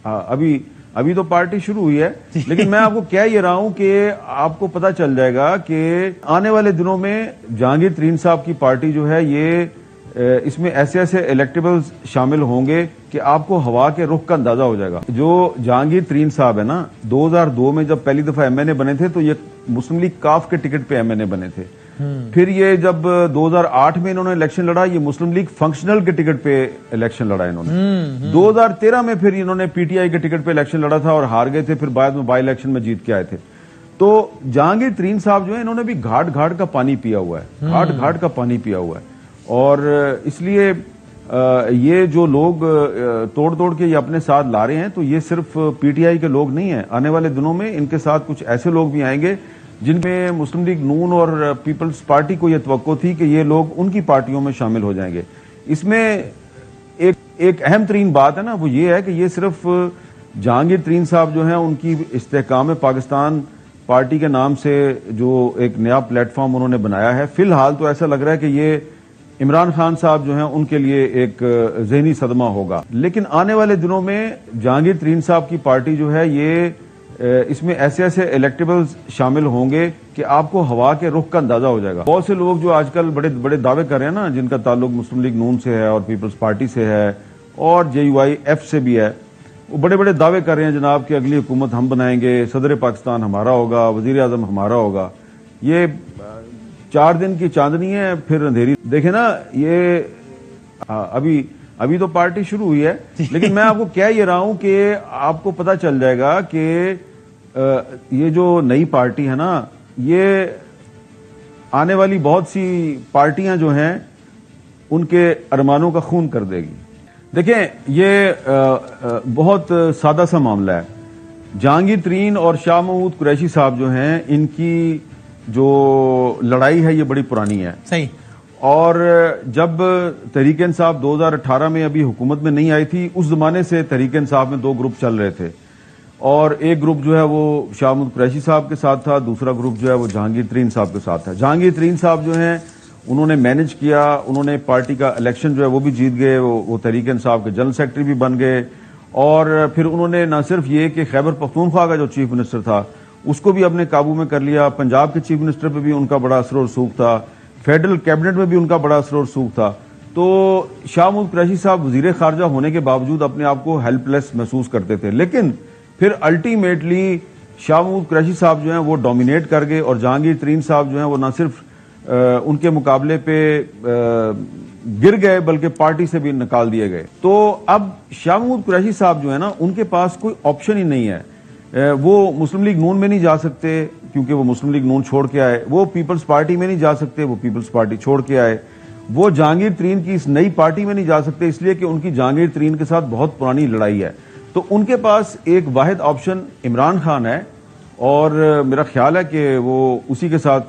ابھی تو پارٹی شروع ہوئی ہے، لیکن میں آپ کو کہہ یہ رہا ہوں کہ آپ کو پتا چل جائے گا کہ آنے والے دنوں میں جہانگیر ترین صاحب کی پارٹی جو ہے یہ اس میں ایسے ایسے الیکٹیبلز شامل ہوں گے کہ آپ کو ہوا کے رخ کا اندازہ ہو جائے گا۔ جو جہانگیر ترین صاحب ہے نا، 2002 میں جب پہلی دفعہ ایم این اے بنے تھے تو یہ مسلم لیگ کاف کے ٹکٹ پہ ایم این اے بنے تھے۔ پھر یہ جب 2008 میں انہوں نے الیکشن لڑا، یہ مسلم لیگ فنکشنل کے ٹکٹ پہ الیکشن لڑا انہوں نے۔ 2013 میں پھر انہوں نے پی ٹی آئی کے ٹکٹ پہ الیکشن لڑا تھا اور ہار گئے تھے، پھر بعد میں بائی الیکشن میں جیت کے آئے تھے۔ تو جہانگیر ترین صاحب جو ہیں انہوں نے بھی گھاٹ گھاٹ کا پانی پیا ہوا ہے، گھاٹ گھاٹ کا پانی پیا ہوا ہے، اور اس لیے یہ جو لوگ توڑ توڑ کے یہ اپنے ساتھ لا رہے ہیں تو یہ صرف پی ٹی آئی کے لوگ نہیں ہیں۔ آنے والے دنوں میں ان کے ساتھ کچھ ایسے لوگ بھی آئیں گے جن میں مسلم لیگ نون اور پیپلز پارٹی کو یہ توقع تھی کہ یہ لوگ ان کی پارٹیوں میں شامل ہو جائیں گے۔ اس میں ایک اہم ترین بات ہے نا، وہ یہ ہے کہ یہ صرف جہانگیر ترین صاحب جو ہیں ان کی استحکام پاکستان پارٹی کے نام سے جو ایک نیا پلیٹ فارم انہوں نے بنایا ہے، فی الحال تو ایسا لگ رہا ہے کہ یہ عمران خان صاحب جو ہیں ان کے لیے ایک ذہنی صدمہ ہوگا۔ لیکن آنے والے دنوں میں جہانگیر ترین صاحب کی پارٹی جو ہے یہ اس میں ایسے ایسے الیکٹیبلز شامل ہوں گے کہ آپ کو ہوا کے رخ کا اندازہ ہو جائے گا۔ بہت سے لوگ جو آج کل بڑے بڑے دعوے کر رہے ہیں نا، جن کا تعلق مسلم لیگ نون سے ہے اور پیپلز پارٹی سے ہے اور جے یو آئی ایف سے بھی ہے، وہ بڑے بڑے دعوے کر رہے ہیں جناب کہ اگلی حکومت ہم بنائیں گے، صدر پاکستان ہمارا ہوگا، وزیر اعظم ہمارا ہوگا۔ یہ 4 دن کی چاندنی ہے پھر اندھیری۔ دیکھیں نا، یہ ابھی تو پارٹی شروع ہوئی ہے، لیکن میں آپ کو کہہ یہ رہا ہوں کہ آپ کو پتا چل جائے گا کہ یہ جو نئی پارٹی ہے نا، یہ آنے والی بہت سی پارٹیاں جو ہیں ان کے ارمانوں کا خون کر دے گی۔ دیکھیں، یہ بہت سادہ سا معاملہ ہے۔ جہانگیر ترین اور شاہ محمود قریشی صاحب جو ہیں، ان کی جو لڑائی ہے یہ بڑی پرانی ہے۔ صحیح۔ اور جب تحریک انصاف 2018 میں ابھی حکومت میں نہیں آئی تھی، اس زمانے سے تحریک انصاف میں 2 گروپ چل رہے تھے، اور ایک گروپ جو ہے وہ شاہ محمود قریشی صاحب کے ساتھ تھا، دوسرا گروپ جو ہے وہ جہانگیر ترین صاحب کے ساتھ تھا۔ جہانگیر ترین صاحب جو ہیں انہوں نے مینج کیا، انہوں نے پارٹی کا الیکشن جو ہے وہ بھی جیت گئے، وہ تحریک انصاف کے جنرل سیکرٹری بھی بن گئے، اور پھر انہوں نے نہ صرف یہ کہ خیبر پختونخوا کا جو چیف منسٹر تھا اس کو بھی اپنے قابو میں کر لیا، پنجاب کے چیف منسٹر پہ بھی ان کا بڑا اثر و رسوخ تھا، فیڈرل کیبنٹ میں بھی ان کا بڑا اثر و رسوخ تھا۔ تو شاہ محمود قریشی صاحب وزیر خارجہ ہونے کے باوجود اپنے آپ کو ہیلپ لیس محسوس کرتے تھے، لیکن پھر الٹیمیٹلی شاہ محمود قریشی صاحب جو ہیں وہ ڈومینیٹ کر گئے، اور جہانگیر ترین صاحب جو ہیں وہ نہ صرف ان کے مقابلے پہ گر گئے بلکہ پارٹی سے بھی نکال دیے گئے۔ تو اب شاہ محمود قریشی صاحب جو ہے نا، ان کے پاس کوئی آپشن ہی نہیں ہے۔ وہ مسلم لیگ نون میں نہیں جا سکتے کیونکہ وہ مسلم لیگ نون چھوڑ کے آئے، وہ پیپلز پارٹی میں نہیں جا سکتے، وہ پیپلز پارٹی چھوڑ کے آئے، وہ جہانگیر ترین کی اس نئی پارٹی میں نہیں جا سکتے اس لیے کہ ان کی جہانگیر ترین کے ساتھ بہت پرانی لڑائی ہے۔ تو ان کے پاس ایک واحد آپشن عمران خان ہے، اور میرا خیال ہے کہ وہ اسی کے ساتھ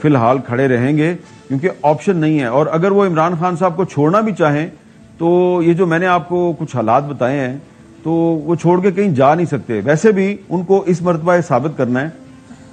فی الحال کھڑے رہیں گے کیونکہ آپشن نہیں ہے۔ اور اگر وہ عمران خان صاحب کو چھوڑنا بھی چاہیں تو یہ جو میں نے آپ کو کچھ حالات بتائے ہیں تو وہ چھوڑ کے کہیں جا نہیں سکتے۔ ویسے بھی ان کو اس مرتبہ یہ ثابت کرنا ہے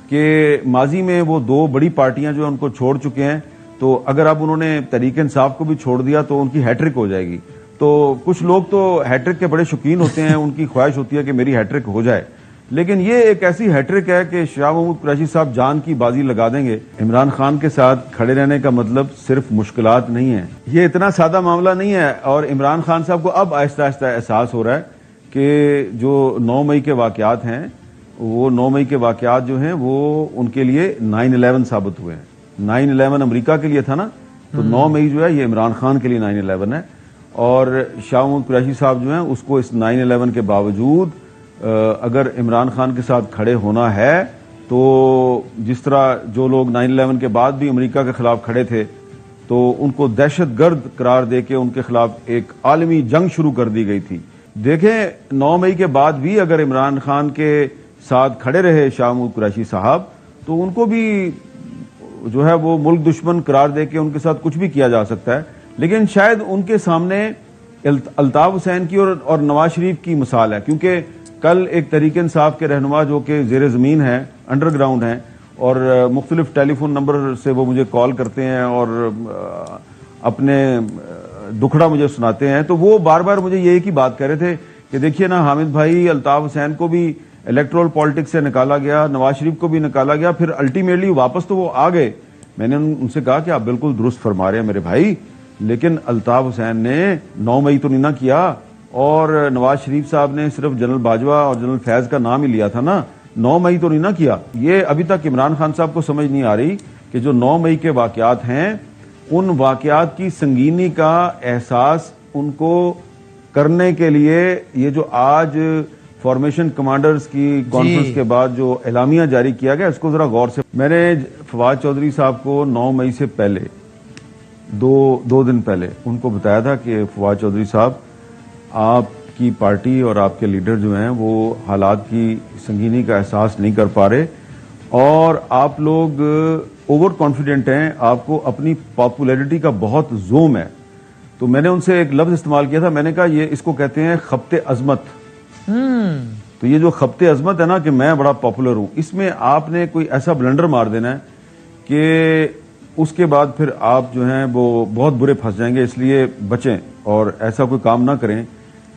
کہ ماضی میں وہ 2 بڑی پارٹیاں جو ان کو چھوڑ چکے ہیں، تو اگر اب انہوں نے تحریک انصاف کو بھی چھوڑ دیا تو ان کی ہیٹرک ہو جائے گی۔ تو کچھ لوگ تو ہیٹرک کے بڑے شوقین ہوتے ہیں، ان کی خواہش ہوتی ہے کہ میری ہیٹرک ہو جائے، لیکن یہ ایک ایسی ہیٹرک ہے کہ شاہ محمود قریشی صاحب جان کی بازی لگا دیں گے۔ عمران خان کے ساتھ کھڑے رہنے کا مطلب صرف مشکلات نہیں ہے، یہ اتنا سادہ معاملہ نہیں ہے، اور عمران خان صاحب کو اب آہستہ آہستہ احساس ہو رہا ہے کہ جو 9 مئی کے واقعات ہیں، وہ 9 مئی کے واقعات جو ہیں وہ ان کے لیے 9/11 ثابت ہوئے ہیں۔ 9/11 امریکہ کے لیے تھا نا، تو 9 مئی جو ہے یہ عمران خان کے لیے 9/11 ہے، اور شاہ محمود قریشی صاحب جو ہیں اس کو اس 9/11 کے باوجود اگر عمران خان کے ساتھ کھڑے ہونا ہے تو جس طرح جو لوگ 9/11 کے بعد بھی امریکہ کے خلاف کھڑے تھے تو ان کو دہشت گرد قرار دے کے ان کے خلاف ایک عالمی جنگ شروع کر دی گئی تھی۔ دیکھیں، 9 مئی کے بعد بھی اگر عمران خان کے ساتھ کھڑے رہے شاہ محمود قریشی صاحب تو ان کو بھی جو ہے وہ ملک دشمن قرار دے کے ان کے ساتھ کچھ بھی کیا جا سکتا ہے، لیکن شاید ان کے سامنے الطاف حسین کی اور نواز شریف کی مثال ہے، کیونکہ کل ایک تحریک انصاف کے رہنما جو کہ زیر زمین ہیں، انڈر گراؤنڈ ہیں، اور مختلف ٹیلی فون نمبر سے وہ مجھے کال کرتے ہیں اور اپنے دکھڑا مجھے سناتے ہیں، تو وہ بار بار مجھے یہی کی بات کہہ رہے تھے کہ دیکھیے نا حامد بھائی الطاف حسین کو بھی الیکٹرول پالیٹکس سے نکالا گیا, نواز شریف کو بھی نکالا گیا, پھر الٹیمیٹلی واپس تو وہ آ گئے. میں نے ان سے کہا کہ آپ بالکل درست فرما رہے ہیں میرے بھائی, لیکن الطاف حسین نے 9 مئی تو نہیں نہ کیا, اور نواز شریف صاحب نے صرف جنرل باجوہ اور جنرل فیض کا نام ہی لیا تھا نا, 9 مئی تو نہیں نہ کیا. یہ ابھی تک عمران خان صاحب کو سمجھ نہیں آ رہی کہ جو 9 مئی کے واقعات ہیں ان واقعات کی سنگینی کا احساس ان کو کرنے کے لیے یہ جو آج فارمیشن کمانڈرز کی کانفرنس کے بعد جو اعلامیہ جاری کیا گیا اس کو ذرا غور سے. میں نے فواد چودھری صاحب کو 9 مئی سے پہلے دو دن پہلے ان کو بتایا تھا کہ فواد چودھری صاحب آپ کی پارٹی اور آپ کے لیڈر جو ہیں وہ حالات کی سنگینی کا احساس نہیں کر پا رہے اور آپ لوگ اوور کانفیڈنٹ ہیں, آپ کو اپنی پاپولیرٹی کا بہت زوم ہے. تو میں نے ان سے ایک لفظ استعمال کیا تھا, میں نے کہا یہ اس کو کہتے ہیں خبط عظمت. تو یہ جو خبط عظمت ہے نا کہ میں بڑا پاپولر ہوں, اس میں آپ نے کوئی ایسا بلنڈر مار دینا ہے کہ اس کے بعد پھر آپ جو ہیں وہ بہت برے پھنس جائیں گے. اس لیے بچیں اور ایسا کوئی کام نہ کریں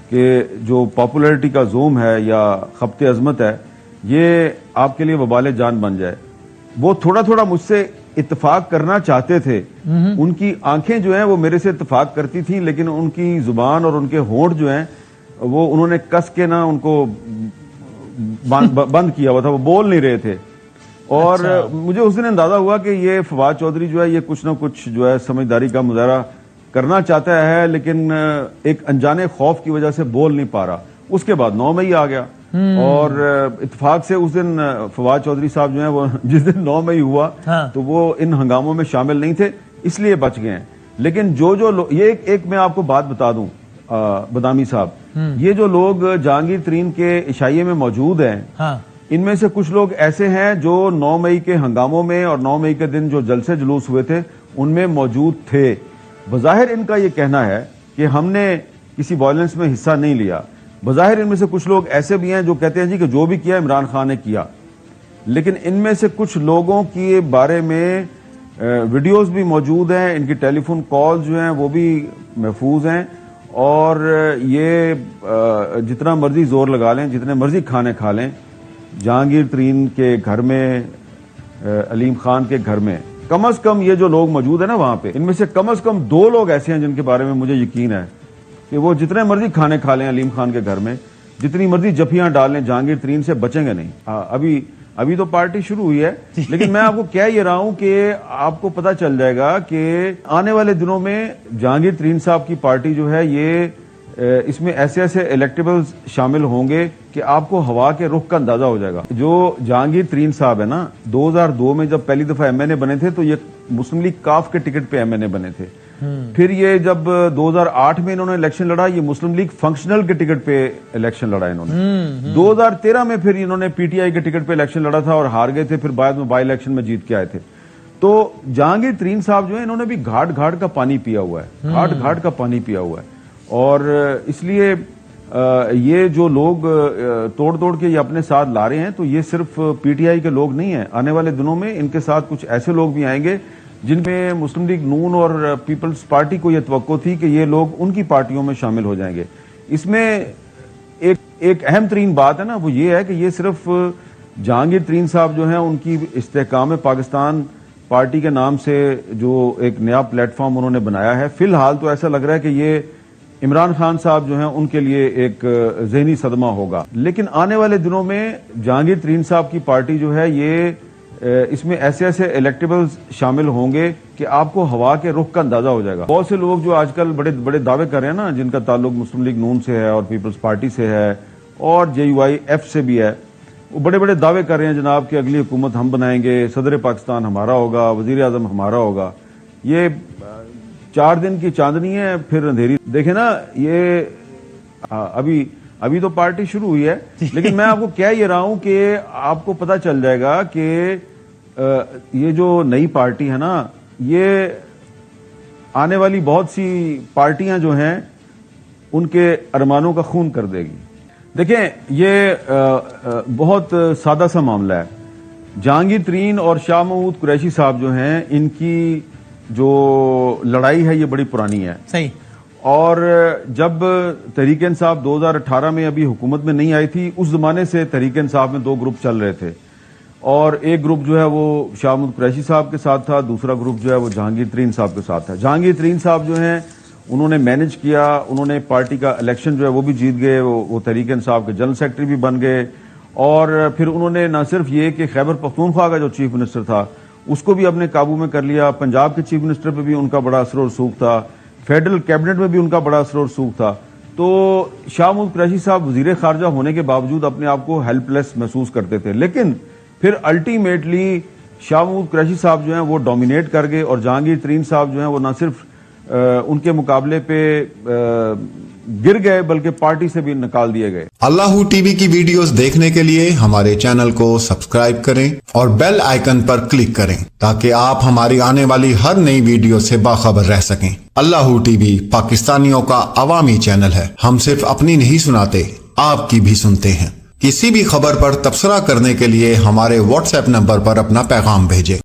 کہ جو پاپولیرٹی کا زوم ہے یا خبط عظمت ہے یہ آپ کے لیے وبال جان بن جائے. وہ تھوڑا تھوڑا مجھ سے اتفاق کرنا چاہتے تھے, ان کی آنکھیں جو ہیں وہ میرے سے اتفاق کرتی تھیں, لیکن ان کی زبان اور ان کے ہونٹ جو ہیں وہ انہوں نے کس کے نا ان کو بند کیا ہوا تھا, وہ بول نہیں رہے تھے. اور مجھے اس دن اندازہ ہوا کہ یہ فواد چودھری جو ہے یہ کچھ نہ کچھ جو ہے سمجھداری کا مظاہرہ کرنا چاہتا ہے, لیکن ایک انجانے خوف کی وجہ سے بول نہیں پا رہا. اس کے بعد 9 مئی آ گیا اور اتفاق سے اس دن فواد چودھری صاحب جو ہیں وہ جس دن 9 مئی ہوا تو وہ ان ہنگاموں میں شامل نہیں تھے, اس لیے بچ گئے ہیں. لیکن جو یہ ایک میں آپ کو بات بتا دوں بدامی صاحب, یہ جو لوگ جہانگیر ترین کے عشائیے میں موجود ہیں ان میں سے کچھ لوگ ایسے ہیں جو 9 مئی کے ہنگاموں میں اور 9 مئی کے دن جو جلسے جلوس ہوئے تھے ان میں موجود تھے. بظاہر ان کا یہ کہنا ہے کہ ہم نے کسی وائلنس میں حصہ نہیں لیا. بظاہر ان میں سے کچھ لوگ ایسے بھی ہیں جو کہتے ہیں جی کہ جو بھی کیا عمران خان نے کیا, لیکن ان میں سے کچھ لوگوں کے بارے میں ویڈیوز بھی موجود ہیں, ان کی ٹیلی فون کال جو ہیں وہ بھی محفوظ ہیں, اور یہ جتنا مرضی زور لگا لیں, جتنے مرضی کھانے کھا لیں, جہانگیر ترین کے گھر میں, علیم خان کے گھر میں کم از کم یہ جو لوگ موجود ہیں نا وہاں پہ, ان میں سے کم از کم 2 لوگ ایسے ہیں جن کے بارے میں مجھے یقین ہے کہ وہ جتنے مرضی کھانے کھا لیں علیم خان کے گھر میں, جتنی مرضی جفیاں ڈال لیں, جہانگیر ترین سے بچیں گے نہیں. ابھی تو پارٹی شروع ہوئی ہے, لیکن میں آپ کو کہہ یہ رہا ہوں کہ آپ کو پتا چل جائے گا کہ آنے والے دنوں میں جہانگیر ترین صاحب کی پارٹی جو ہے یہ اس میں ایسے ایسے الیکٹیبلز شامل ہوں گے کہ آپ کو ہوا کے رخ کا اندازہ ہو جائے گا. جو جہانگیر ترین صاحب ہے نا 2002 میں جب پہلی دفعہ ایم این اے بنے تھے تو یہ مسلم لیگ کاف کے ٹکٹ پہ ایم این اے بنے تھے. پھر یہ جب 2008 میں انہوں نے الیکشن لڑا یہ مسلم لیگ فنکشنل کے ٹکٹ پہ الیکشن لڑا انہوں نے. 2013 میں پھر انہوں نے پی ٹی آئی کے ٹکٹ پہ الیکشن لڑا تھا اور ہار گئے تھے, پھر بعد میں بائی الیکشن میں جیت کے آئے تھے. تو جہانگیر ترین صاحب جو ہے انہوں نے بھی گھاٹ گھاٹ کا پانی پیا ہوا ہے, گھاٹ گھاٹ کا پانی پیا ہوا ہے. اور اس لیے یہ جو لوگ توڑ توڑ کے یہ اپنے ساتھ لا رہے ہیں تو یہ صرف پی ٹی آئی کے لوگ نہیں ہیں. آنے والے دنوں میں ان کے ساتھ کچھ ایسے لوگ بھی آئیں گے جن میں مسلم لیگ نون اور پیپلز پارٹی کو یہ توقع تھی کہ یہ لوگ ان کی پارٹیوں میں شامل ہو جائیں گے. اس میں ایک اہم ترین بات ہے نا وہ یہ ہے کہ یہ صرف جہانگیر ترین صاحب جو ہیں ان کی استحکام پاکستان پارٹی کے نام سے جو ایک نیا پلیٹ فارم انہوں نے بنایا ہے, فی الحال تو ایسا لگ رہا ہے کہ یہ عمران خان صاحب جو ہیں ان کے لیے ایک ذہنی صدمہ ہوگا. لیکن آنے والے دنوں میں جہانگیر ترین صاحب کی پارٹی جو ہے یہ اس میں ایسے ایسے الیکٹیبلز شامل ہوں گے کہ آپ کو ہوا کے رخ کا اندازہ ہو جائے گا. بہت سے لوگ جو آج کل بڑے بڑے دعوے کر رہے ہیں نا جن کا تعلق مسلم لیگ نون سے ہے اور پیپلز پارٹی سے ہے اور JUIF سے بھی ہے, وہ بڑے بڑے دعوے کر رہے ہیں جناب کہ اگلی حکومت ہم بنائیں گے, صدر پاکستان ہمارا ہوگا, وزیر اعظم ہمارا ہوگا. یہ 4 دن کی چاندنی ہے پھر اندھیری. دیکھیں نا یہ ابھی تو پارٹی شروع ہوئی ہے, لیکن میں آپ کو کہہ یہ رہا ہوں کہ آپ کو پتا چل جائے گا کہ یہ جو نئی پارٹی ہے نا یہ آنے والی بہت سی پارٹیاں جو ہیں ان کے ارمانوں کا خون کر دے گی. دیکھیں یہ بہت سادہ سا معاملہ ہے. جہانگیر ترین اور شاہ محمود قریشی صاحب جو ہیں ان کی جو لڑائی ہے یہ بڑی پرانی ہے. صحیح. اور جب تحریک انصاف 2018 میں ابھی حکومت میں نہیں آئی تھی اس زمانے سے تحریک انصاف میں دو گروپ چل رہے تھے، اور ایک گروپ جو ہے وہ شاہ محمود قریشی صاحب کے ساتھ تھا، دوسرا گروپ جو ہے وہ جہانگیر ترین صاحب کے ساتھ تھا۔ جہانگیر ترین صاحب جو ہیں انہوں نے مینج کیا، انہوں نے پارٹی کا الیکشن جو ہے وہ بھی جیت گئے، وہ تحریک انصاف کے جنرل سیکرٹری بھی بن گئے، اور پھر انہوں نے نہ صرف یہ کہ خیبر پختونخوا کا جو چیف منسٹر تھا اس کو بھی اپنے قابو میں کر لیا، پنجاب کے چیف منسٹر پہ بھی ان کا بڑا اثر و رسوخ تھا، فیڈرل کیبنٹ میں بھی ان کا بڑا اثر و رسوخ تھا۔ تو شاہ محمود قریشی صاحب وزیر خارجہ ہونے کے باوجود اپنے آپ کو ہیلپ لیس محسوس کرتے تھے، لیکن پھر الٹیمیٹلی شاہ محمود قریشی صاحب جو ہیں وہ ڈومینیٹ کر گئے، اور جہانگیر ترین صاحب جو ہیں وہ نہ صرف ان کے مقابلے پہ گر گئے بلکہ پارٹی سے بھی نکال دیے گئے۔ اللہ ٹی وی کی ویڈیوز دیکھنے کے لیے ہمارے چینل کو سبسکرائب کریں اور بیل آئیکن پر کلک کریں تاکہ آپ ہماری آنے والی ہر نئی ویڈیو سے باخبر رہ سکیں۔ اللہ ٹی وی پاکستانیوں کا عوامی چینل ہے، ہم صرف اپنی نہیں سناتے، آپ کی بھی سنتے ہیں۔ کسی بھی خبر پر تبصرہ کرنے کے لیے ہمارے واٹس ایپ نمبر پر اپنا پیغام بھیجیں۔